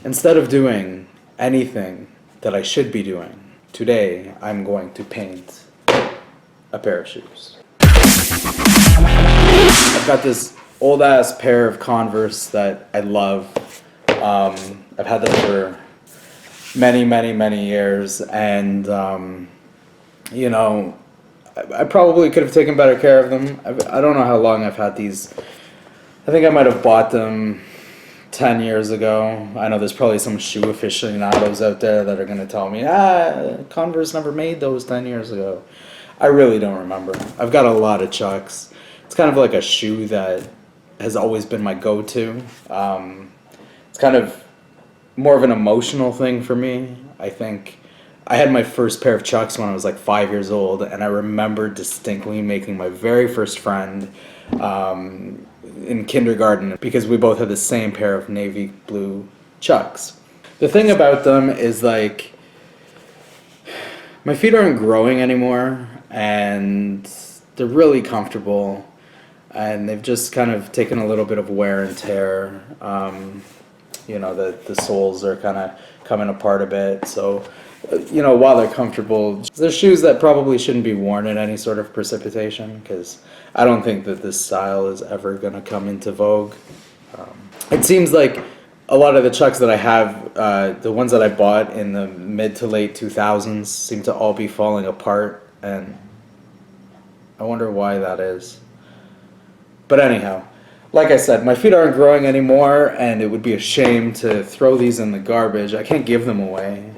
Instead of doing anything that I should be doing, today I'm going to paint a pair of shoes. I've got this old ass pair of Converse that I love. I've had them for many years, and you know, I probably could have taken better care of them. I don't know how long I've had these. I think I might have bought them 10 years ago. I know there's probably some shoe aficionados out there that are going to tell me, Converse never made those 10 years ago. I really don't remember. I've got a lot of Chucks. It's kind of like a shoe that has always been my go-to. It's kind of more of an emotional thing for me. I think I had my first pair of Chucks when I was like 5 years old, and I remember distinctly making my very first friend in kindergarten because we both had the same pair of navy blue Chucks. The thing about them is, like, my feet aren't growing anymore, and they're really comfortable, and they've just kind of taken a little bit of wear and tear. You know, the soles are kind of coming apart a bit, so you know, while they're comfortable, they're shoes that probably shouldn't be worn in any sort of precipitation, because I don't think that this style is ever going to come into vogue. It seems like a lot of the Chucks that I have, the ones that I bought in the mid to late 2000s, seem to all be falling apart, and I wonder why that is. But anyhow, like I said, my feet aren't growing anymore, and it would be a shame to throw these in the garbage. I can't give them away.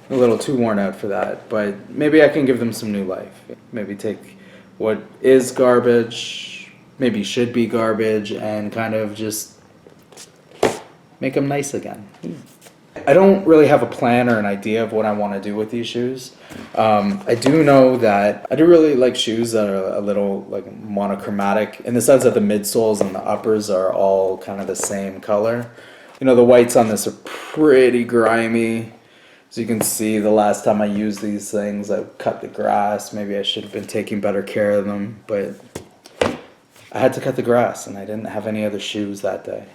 A little too worn out for that, but maybe I can give them some new life. Maybe take what is garbage, maybe should be garbage, and kind of just make them nice again. I don't really have a plan or an idea of what I want to do with these shoes. I do know that I do really like shoes that are a little like monochromatic, in the sense that the midsoles and the uppers are all kind of the same color. You know, the whites on this are pretty grimy. As you can see, the last time I used these things, I cut the grass. Maybe I should have been taking better care of them, but I had to cut the grass, and I didn't have any other shoes that day.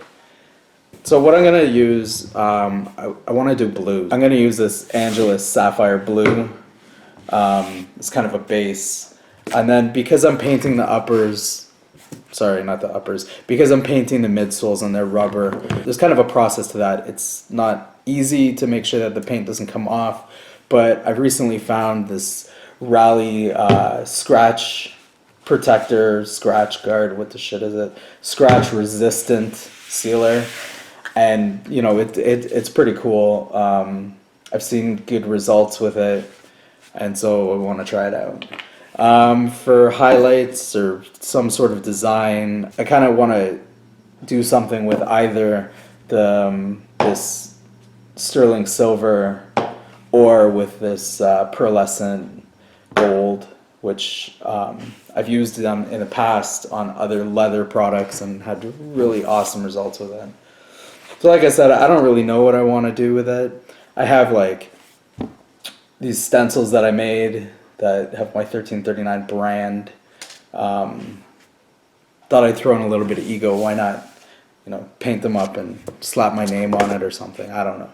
So what I'm going to use, I want to do blue. I'm going to use this Angelus Sapphire Blue. It's kind of a base. And then because I'm painting the uppers, sorry, not the uppers, because I'm painting the midsoles and they're rubber, there's kind of a process to that. It's not easy to make sure that the paint doesn't come off, but I've recently found this Raleigh Scratch Protector, Scratch Guard, what the shit is it? Scratch Resistant Sealer. And you know, it's pretty cool. I've seen good results with it, and so I want to try it out. For highlights or some sort of design, I kind of want to do something with either this sterling silver or with this pearlescent gold, which I've used them in the past on other leather products and had really awesome results with it. So like I said, I don't really know what I want to do with it. I have like these stencils that I made that have my 1339 brand. Thought I'd throw in a little bit of ego. Why not, you know, paint them up and slap my name on it or something. I don't know.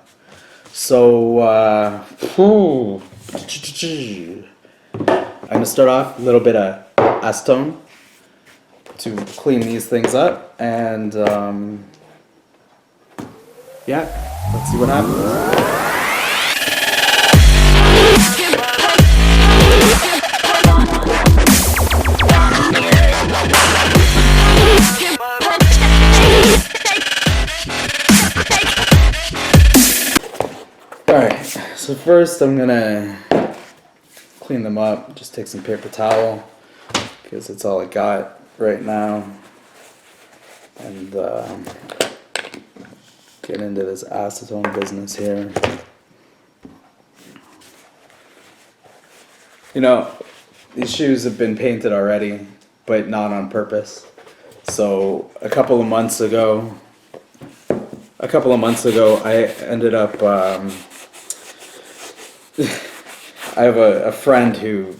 So, I'm going to start off a little bit of acetone to clean these things up, and yeah, let's see what happens. Alright, so first I'm gonna clean them up. Just take some paper towel, because it's all I got right now, and get into this acetone business here. You know, these shoes have been painted already, but not on purpose. So a couple of months ago, I ended up, I have a friend who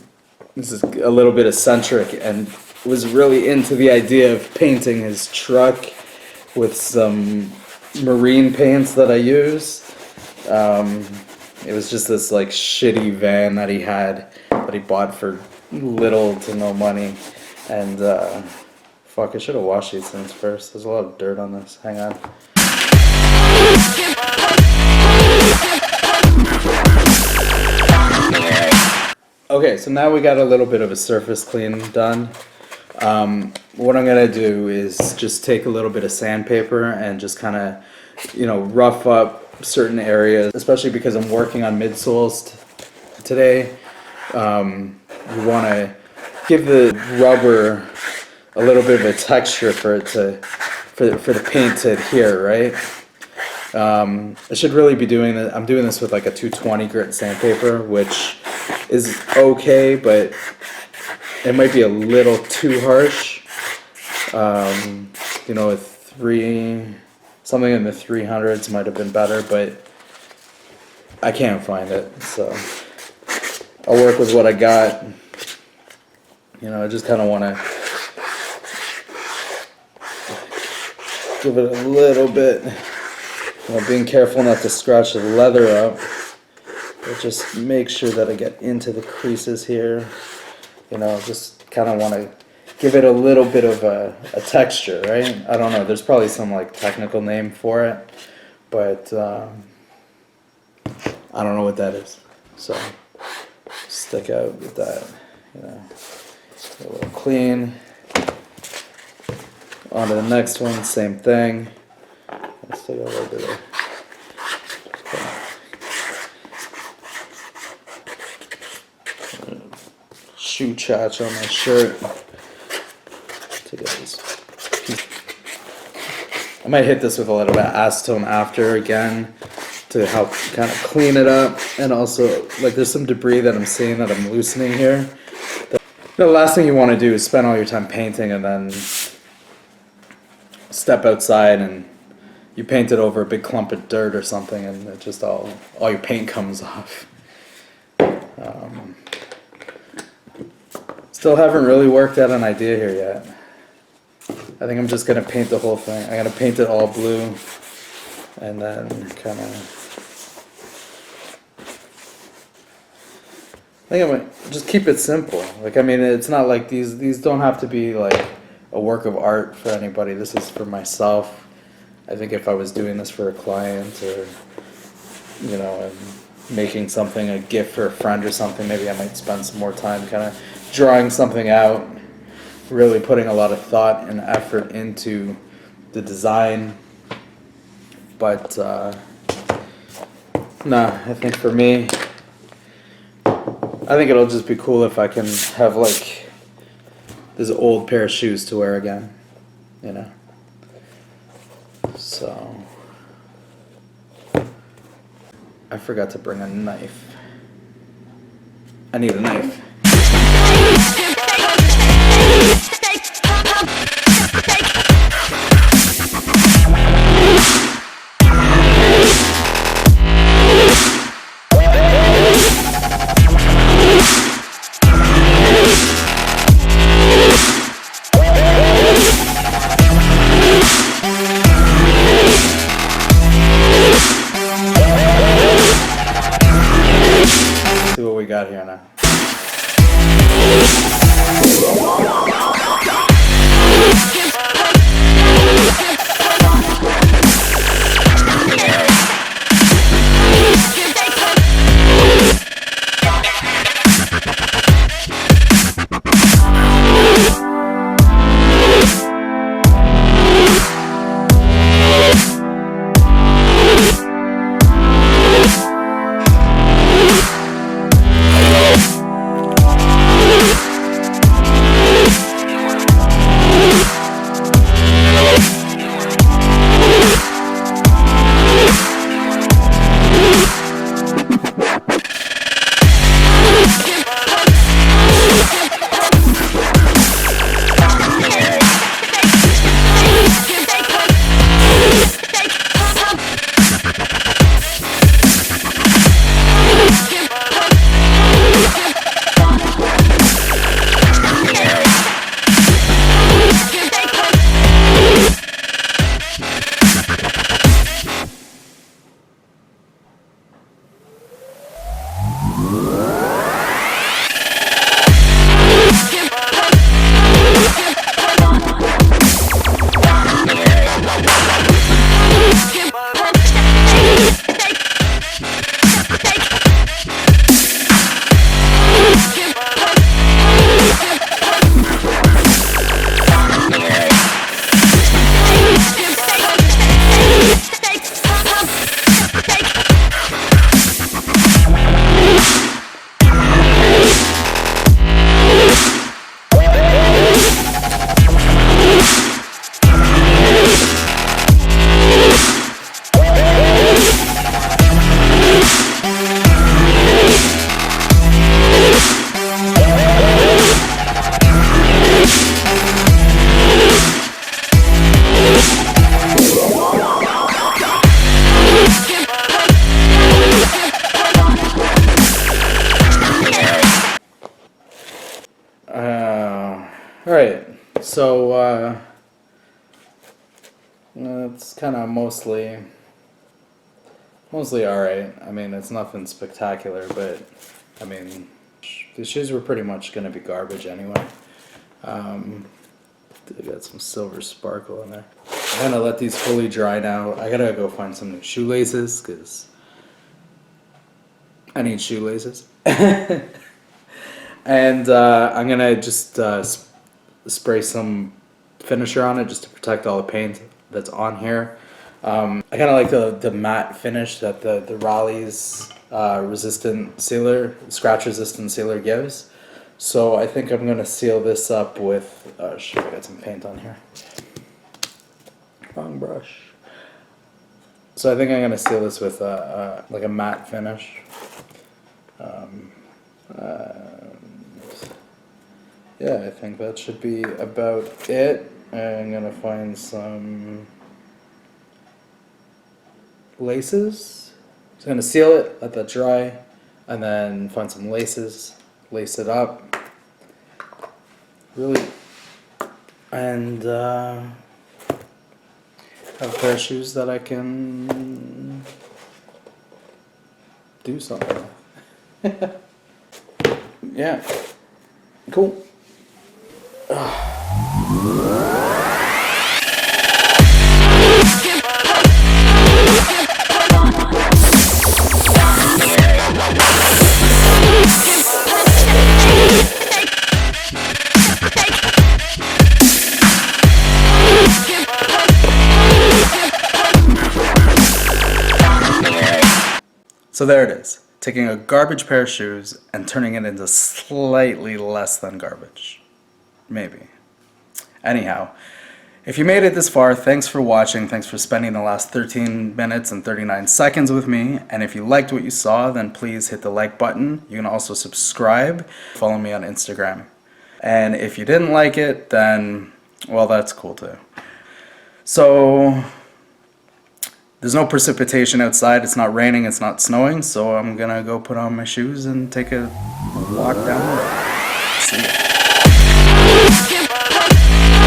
is a little bit eccentric and was really into the idea of painting his truck with some marine paints that I use. It was just this like shitty van that he had that he bought for little to no money, and fuck, I should have washed these things first. There's a lot of dirt on this. Hang on. Okay, so now we got a little bit of a surface clean done. What I'm gonna do is just take a little bit of sandpaper and just kind of, rough up certain areas, especially because I'm working on midsoles today. You want to give the rubber a little bit of a texture for it to, for the paint to adhere, right? I should really be doing that. I'm doing this with like a 220 grit sandpaper, which is okay, but it might be a little too harsh. Something in the 300s might have been better, but I can't find it, so I'll work with what I got. I just kind of want to give it a little bit, being careful not to scratch the leather up, but just make sure that I get into the creases here. Just kind of want to give it a little bit of a texture, right? I don't know, there's probably some like technical name for it, but I don't know what that is. So stick out with that, a little clean. On to the next one, same thing. Let's take a little bit of shoe chatch on my shirt. I might hit this with a little bit of acetone after again to help kind of clean it up, and also like there's some debris that I'm seeing that I'm loosening here. The last thing you want to do is spend all your time painting and then step outside and you paint it over a big clump of dirt or something, and it just all your paint comes off. Still haven't really worked out an idea here yet. I think I'm just going to paint the whole thing. I'm going to paint it all blue and then kind of... I think I might just keep it simple. It's not like these don't have to be like a work of art for anybody. This is for myself. I think if I was doing this for a client or, and making something a gift for a friend or something, maybe I might spend some more time kind of drawing something out, really putting a lot of thought and effort into the design. But I think for me, I think it'll just be cool if I can have like this old pair of shoes to wear again, So I forgot to bring a knife. I need a knife. See what we got here now. Alright, so it's kind of mostly alright. I mean, it's nothing spectacular, but I mean, the shoes were pretty much going to be garbage anyway. They got some silver sparkle in there. I'm gonna let these fully dry now. I gotta go find some new shoelaces because I need shoelaces. And I'm gonna just spray some finisher on it just to protect all the paint that's on here. I kind of like the matte finish that the Raleigh's resistant sealer, scratch resistant sealer gives. So I think I'm gonna seal this up with, shit, I got some paint on here. Wrong brush. So I think I'm gonna seal this with like a matte finish. Yeah, I think that should be about it. I'm gonna find some laces. Just gonna seal it, let that dry, and then find some laces, lace it up. Really, and have a pair of shoes that I can do something with. Yeah, cool. So there it is, taking a garbage pair of shoes and turning it into slightly less than garbage. Maybe. Anyhow, if you made it this far, thanks for watching, thanks for spending the last 13 minutes and 39 seconds with me, and if you liked what you saw, then please hit the like button. You can also subscribe, follow me on Instagram. And if you didn't like it, then, well, that's cool too. So, there's no precipitation outside, it's not raining, it's not snowing, so I'm gonna go put on my shoes and take a walk down the road. See ya.